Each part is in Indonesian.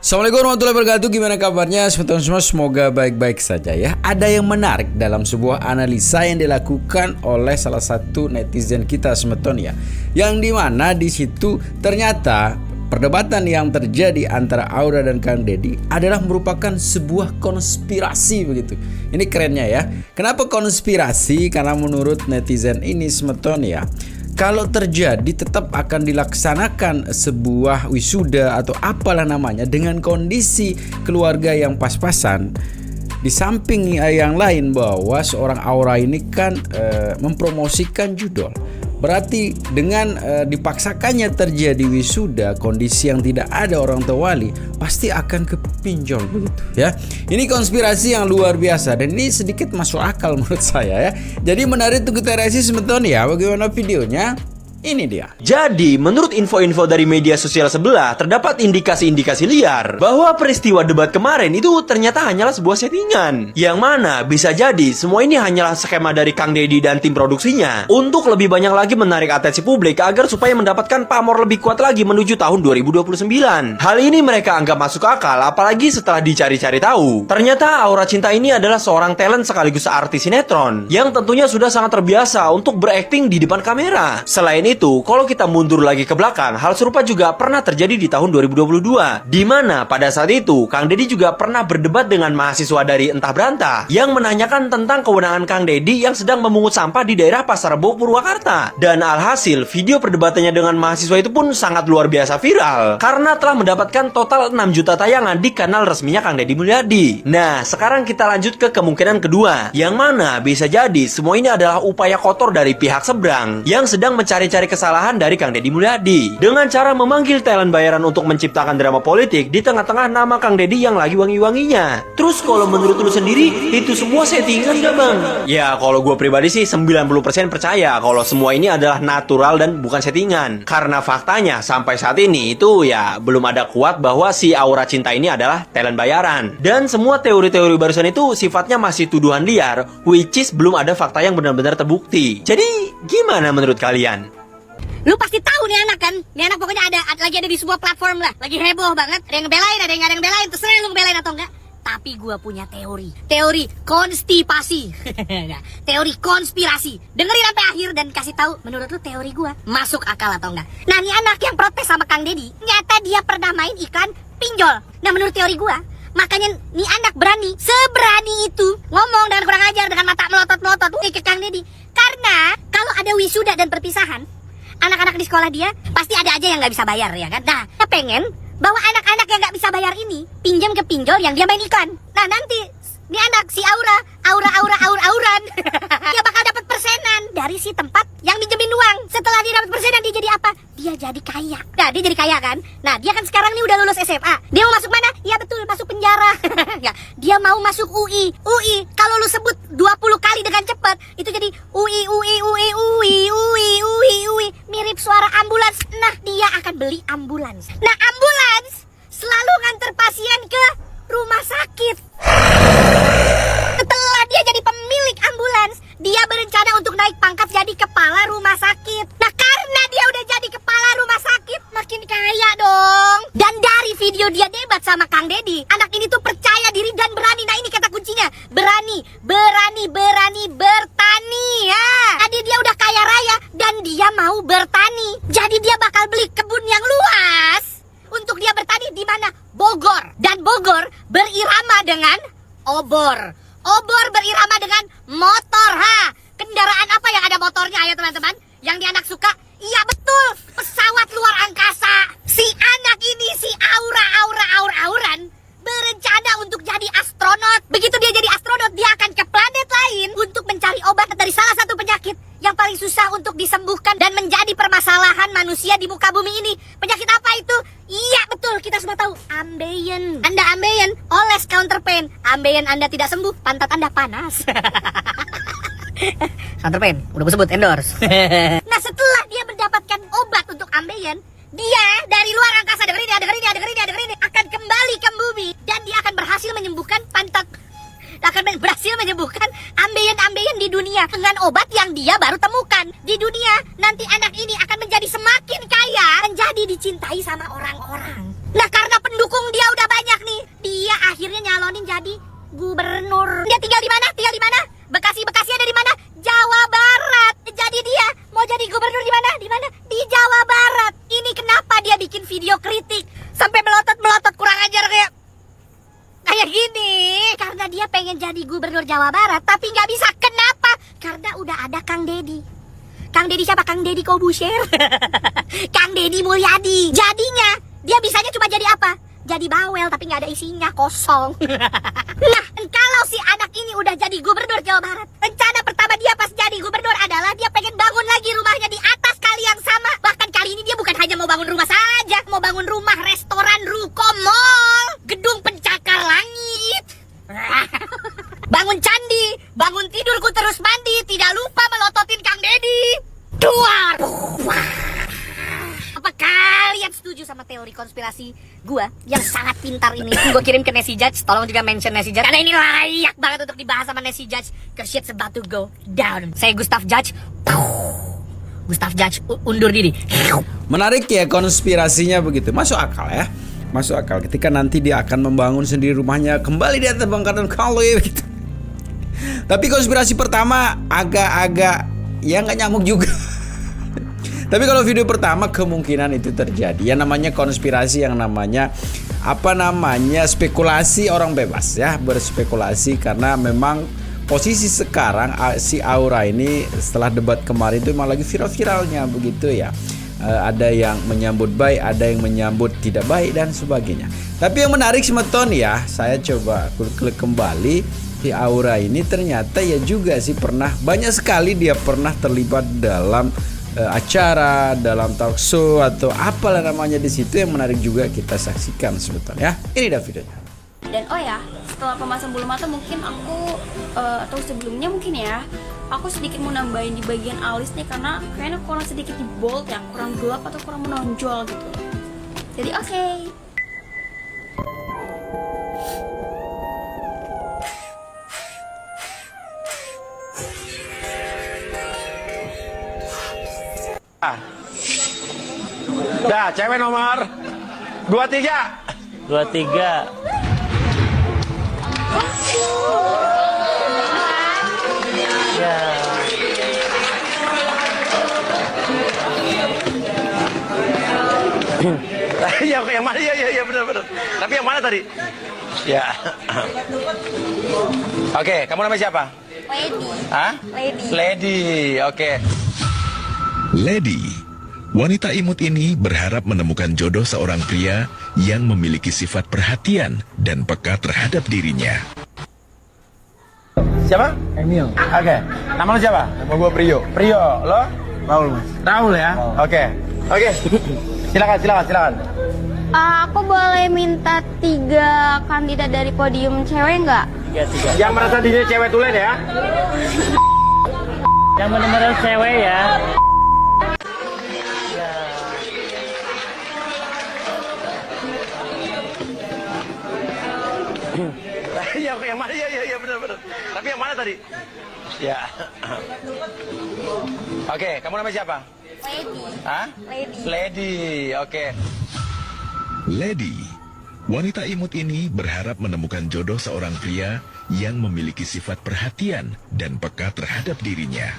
Assalamualaikum warahmatullahi wabarakatuh. Gimana kabarnya teman-teman semua? Semoga baik-baik saja ya. Ada yang menarik dalam sebuah analisa yang dilakukan oleh salah satu netizen kita semeton ya, yang dimana di situ ternyata perdebatan yang terjadi antara Aura dan Kang Deddy adalah merupakan sebuah konspirasi begitu. Ini kerennya ya. Kenapa konspirasi? Karena menurut netizen ini semeton ya, kalau terjadi tetap akan dilaksanakan sebuah wisuda atau apalah namanya dengan kondisi keluarga yang pas-pasan. Di samping yang lain bahwa seorang Aura ini kan mempromosikan judol. Berarti dengan dipaksakannya terjadi wisuda, kondisi yang tidak ada orang tua wali, pasti akan kepinjol begitu ya. Ini konspirasi yang luar biasa dan ini sedikit masuk akal menurut saya ya. Jadi menarik untuk kita reaksi semeton ya. Bagaimana videonya? Ini dia. Jadi, menurut info-info dari media sosial sebelah, terdapat indikasi-indikasi liar bahwa peristiwa debat kemarin itu ternyata hanyalah sebuah settingan. Yang mana bisa jadi semua ini hanyalah skema dari Kang Deddy dan tim produksinya untuk lebih banyak lagi menarik atensi publik agar supaya mendapatkan pamor lebih kuat lagi menuju tahun 2029. Hal ini mereka anggap masuk akal, apalagi setelah dicari-cari tahu. Ternyata Aura Cinta ini adalah seorang talent sekaligus artis sinetron yang tentunya sudah sangat terbiasa untuk berakting di depan kamera. Selain itu, kalau kita mundur lagi ke belakang, hal serupa juga pernah terjadi di tahun 2022, di mana pada saat itu Kang Deddy juga pernah berdebat dengan mahasiswa dari entah berantah yang menanyakan tentang kewenangan Kang Deddy yang sedang memungut sampah di daerah Pasar Rebo, Purwakarta. Dan alhasil, video perdebatannya dengan mahasiswa itu pun sangat luar biasa viral karena telah mendapatkan total 6 juta tayangan di kanal resminya Kang Deddy Mulyadi. Nah, sekarang kita lanjut ke kemungkinan kedua, yang mana bisa jadi semua ini adalah upaya kotor dari pihak seberang yang sedang mencari kesalahan dari Kang Deddy Mulyadi dengan cara memanggil talent bayaran untuk menciptakan drama politik di tengah-tengah nama Kang Deddy yang lagi wangi-wanginya. Terus kalau menurut lu sendiri, itu semua settingan gak bang? Ya kalau gue pribadi sih 90% percaya kalau semua ini adalah natural dan bukan settingan. Karena faktanya sampai saat ini itu ya belum ada kuat bahwa si Aura Cinta ini adalah talent bayaran. Dan semua teori-teori barusan itu sifatnya masih tuduhan liar, which is belum ada fakta yang benar-benar terbukti. Jadi gimana menurut kalian? Lu pasti tahu nih anak kan? Nih anak pokoknya lagi ada di sebuah platform lah. Lagi heboh banget. Ada yang ngebelain, ada yang gak ada yang belain. Terserah lu ngebelain atau enggak. Tapi gua punya teori. Teori konstipasi. Teori konspirasi. Dengerin sampai akhir dan kasih tahu menurut lu teori gua masuk akal atau enggak. Nah, nih anak yang protes sama Kang Deddy, nyata dia pernah main iklan pinjol. Nah, menurut teori gua, makanya nih anak berani, seberani itu ngomong dengan kurang ajar, dengan mata melotot-melotot ke Kang Deddy. Karena kalau ada wisuda dan perpisahan, anak-anak di sekolah dia pasti ada aja yang nggak bisa bayar ya kan. Nah, dia pengen bahwa anak-anak yang nggak bisa bayar ini pinjam ke pinjol yang dia main iklan. Nah, nanti ini anak si Auran dia bakal dapat persenan dari si tempat yang minjemin uang. Setelah dia dapat persenan, dia jadi apa? Dia jadi kaya. Nah, dia jadi kaya kan. Nah, dia kan sekarang nih udah lulus SMA. Dia mau masuk mana? Ya betul, masuk penjara. Ya, dia mau masuk UI. Kalau lu sebut 20 kali dengan cepat, itu jadi UI. Mirip suara ambulans. Nah, dia akan beli ambulans. Nah, ambulans selalu nganter pasien ke rumah sakit. Setelah dia jadi pemilik ambulans, dia berencana untuk naik pangkat jadi kepala rumah sakit. Nah, karena dia udah jadi kepala rumah sakit, makin kaya dong. Dan dari video dia debat sama Kang Deddy, anak ini tuh percaya diri dan berani. Nah, ini kata kuncinya, berani bertani ya. Tadi dia udah kaya raya dan dia mau bertani. Jadi dia bakal beli kebun yang luas untuk dia bertani di mana? Bogor. Dan Bogor berirama dengan obor. Obor berirama dengan motor. Kendaraan apa yang ada motornya ya teman-teman? Yang dia anak suka? Iya betul, pesawat luar angkasa. Si anak ini, si Auran berencana untuk jadi astronot. Begitu dia jadi astronot, dia akan ke planet lain untuk mencari obat dari salah satu penyakit yang paling susah untuk disembuhkan dan menjadi permasalahan manusia di muka bumi ini. Penyakit apa itu? Iya betul, kita semua tahu, ambeien. Anda ambeien, oles counter pain. Ambeien Anda tidak sembuh, pantat Anda panas. Counter pain, udah gue sebut endorse. Nah, setelah dia mendapatkan obat untuk ambeien, dia dari luar angkasa, dengerin ini, akan kembali ke bumi dan dia akan berhasil menyembuhkan ambeien di dunia dengan obat yang dia baru temukan di dunia. Nanti anak ini akan menjadi semakin kaya, menjadi dicintai sama orang-orang. Nah, karena pendukung dia udah banyak, Dia tinggal di mana? Tinggal di mana? Bekasi ada di mana? Jawa Barat. Jadi dia mau jadi gubernur di mana? Di mana? Di Jawa Barat. Ini kenapa dia bikin video kritik sampai melotot kurang ajar kayak gini? Karena dia pengen jadi gubernur Jawa Barat, tapi nggak bisa. Kenapa? Karena udah ada Kang Deddy. Kang Deddy siapa? Kang Deddy Kobusher. Kang Deddy Mulyadi. Jadinya dia bisanya cuma jadi apa? Jadi bawel tapi nggak ada isinya, kosong. Nah, kalau si anak ini udah jadi gubernur Jawa Barat, rencana pertama dia pas jadi gubernur adalah dia pengen bangun lagi rumahnya di atas kali yang sama. Bahkan kali ini dia bukan hanya mau bangun rumah saja, mau bangun rumah, restoran, ruko, mall, gedung pencakar langit. Bangun candi, bangun tidurku terus mandi, tidak lupa melototin Kang Deddy. Duar. Apa kalian setuju sama teori konspirasi gua yang sangat pintar ini? Gua kirim ke Nancy Judge, tolong juga mention Nancy Judge karena ini layak banget untuk dibahas sama Nancy Judge. Cause shit's about to go down. Saya Gustaf Judge. Gustaf Judge undur diri. Menarik ya konspirasinya begitu. Masuk akal ya. Masuk akal ketika nanti dia akan membangun sendiri rumahnya kembali di atas bangkatan kali gitu. Tapi konspirasi pertama agak-agak ya nggak nyamuk juga. Tapi kalau video pertama kemungkinan itu terjadi. Yang namanya konspirasi, yang namanya spekulasi orang bebas ya, berspekulasi karena memang posisi sekarang si Aura ini setelah debat kemarin itu malah lagi viral-viralnya begitu ya. Ada yang menyambut baik, ada yang menyambut tidak baik dan sebagainya. Tapi yang menarik Semeton ya, saya coba klik kembali si Aura ini ternyata ya juga sih banyak sekali dia pernah terlibat dalam acara, dalam talk show atau apalah namanya di situ yang menarik juga kita saksikan sebetulnya. Ini dah videonya. Dan oh ya, setelah pemasangan bulu mata mungkin aku atau sebelumnya mungkin ya, aku sedikit mau nambahin di bagian alis nih karena kayaknya kurang sedikit di bold ya, kurang gelap atau kurang menonjol gitu. Jadi oke. Dah, cewek nomor 23. 23. Ya. Yang mana? Ya benar. Tapi yang mana tadi? Ya. Oke, kamu namanya siapa? Lady. Hah? Lady. Lady. Oke. Lady, wanita imut ini berharap menemukan jodoh seorang pria yang memiliki sifat perhatian dan peka terhadap dirinya. Siapa? Emil. Oke. Nama lu siapa? Nama gua Prio. Prio, lo? Raul, Mas. Raul ya? Oke. Silakan. Aku boleh minta 3 kandidat dari podium cewek nggak? 3. Yang merasa dirinya cewek tulen ya? Yang benar-benar cewek ya. Yang mana? Ya benar. Tapi yang mana tadi? Ya. Oke, kamu namanya siapa? Lady. Hah? Lady. Lady. Oke. Lady, wanita imut ini berharap menemukan jodoh seorang pria yang memiliki sifat perhatian dan peka terhadap dirinya.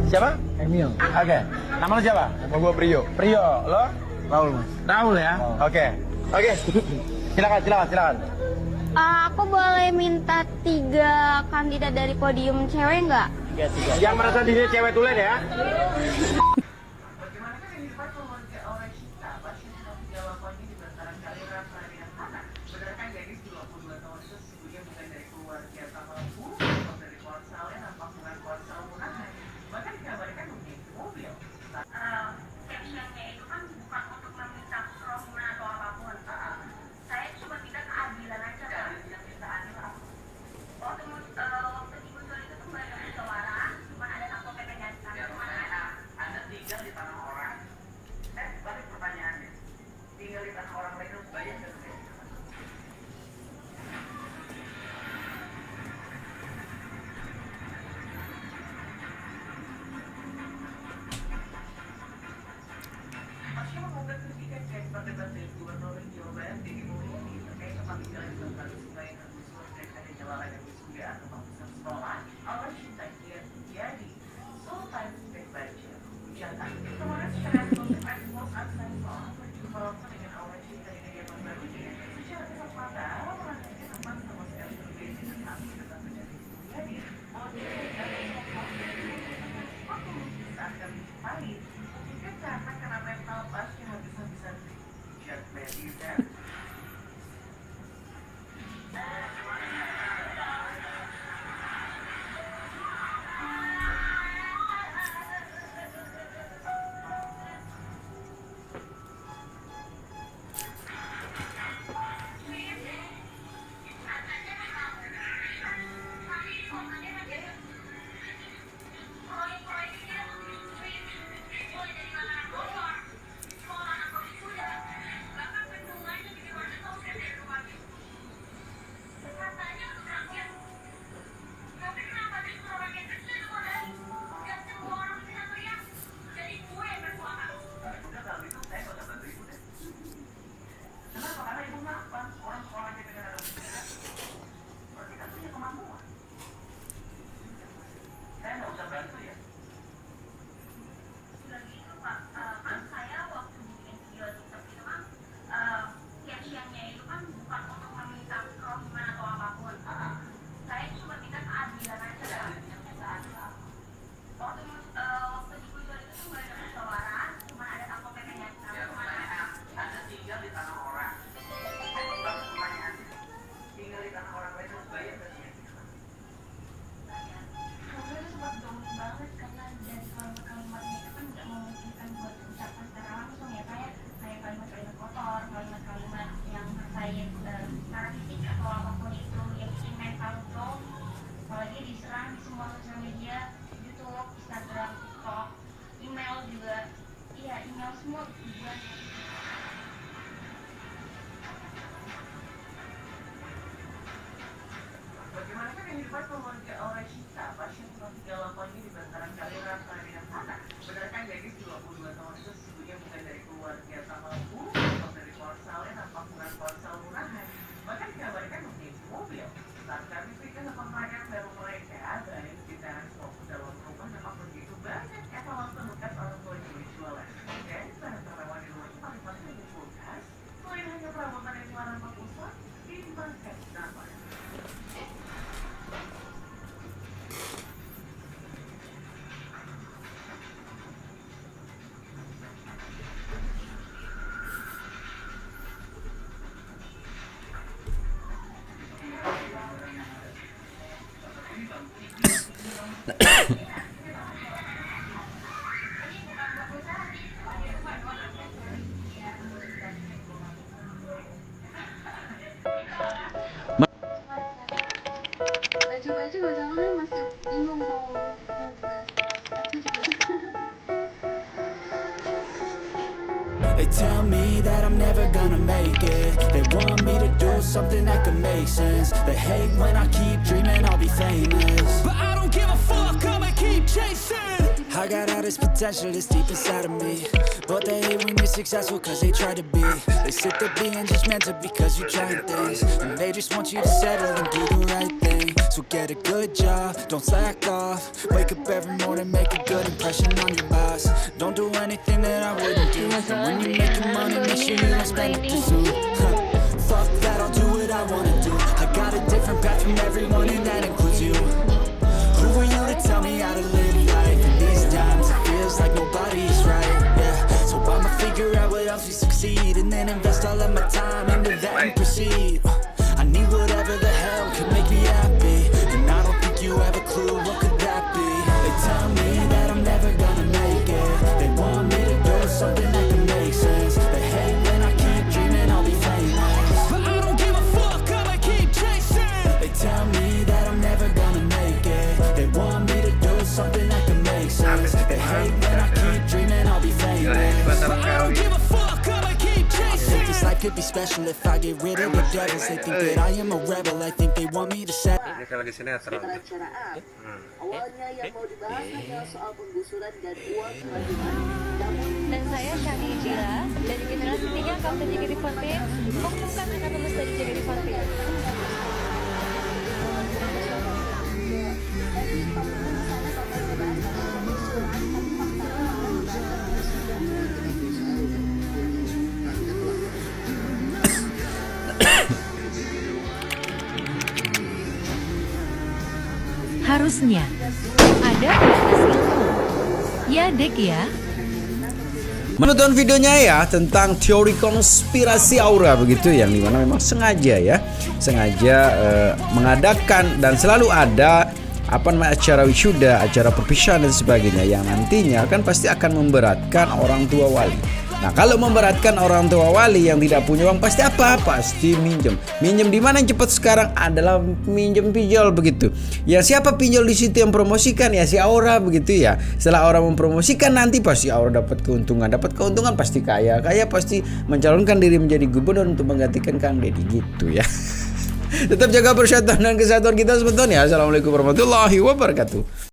Siapa? Emil. Oke. Nama lu siapa? Nama gua Prio. Prio, lo? Raul, Mas. Raul ya? Oke. Silakan. Aku boleh minta 3 kandidat dari podium cewek nggak? 3. Yang merasa dirinya cewek tulen ya? Baju-baju kadang-kadang masih bingung mau They tell me that I'm never gonna make it. They want me to do something that could make sense. They hate when I keep dreaming I'll be famous, but I don't give a fuck, I'ma keep chasing. I got all this potential that's deep inside of me, but they hate when you're successful cause they try to be. They sit there being judgmental because you're trying things, and they just want you to settle and do the right thing. So get a good job, don't slack off. Wake up every morning, make a good impression on your boss. Don't do anything that I wouldn't do, and when you're making money, make sure you don't spend it too soon. Fuck that, I'll do what I wanna do. I got a different path from everyone and that includes you. Who are you to tell me how to live life? In these times it feels like nobody's right, yeah. So I'ma figure out what else we succeed, and then invest all of my time into that and proceed. I need whatever the hell could make me happy, and I don't think you have a clue what could that be. They tell me that I'm never gonna make it. They want me to do something that can make sense. They hate when I keep dreaming I'll be famous, but I don't give a fuck, I'ma keep chasing. They tell me that I'm never gonna make it. They want me to do something that can make sense. They hate when I keep dreaming I'll be famous, but I don't give a fuck, I'ma keep chasing. This life could be special if I get rid of the devils. They think that I am a rebel, I think they want me to set. perencanaan. Awalnya yang mau dibahas hanya soal penggusuran dan uang kewajiban. Namun Dan saya Shani Jira dari generasi 3 Kapten JKT48 mengumumkan akan lulus dari JKT48. Harusnya ada batas ilmu. Ya dek ya. Menonton videonya ya tentang teori konspirasi aura begitu, yang dimana memang sengaja mengadakan dan selalu ada acara wisuda, acara perpisahan dan sebagainya yang nantinya kan pasti akan memberatkan orang tua wali. Nah, kalau memberatkan orang tua wali yang tidak punya uang pasti apa? Pasti minjem. Minjem di mana yang cepat sekarang adalah minjem pinjol begitu. Ya siapa pinjol di situ yang promosikan? Ya si Aura begitu ya. Setelah orang mempromosikan nanti pasti Aura dapat keuntungan. Dapat keuntungan pasti kaya. Kaya pasti mencalonkan diri menjadi gubernur untuk menggantikan Kang Deddy gitu ya. Tetap jaga persatuan dan kesatuan kita sebetulnya. Assalamualaikum warahmatullahi wabarakatuh.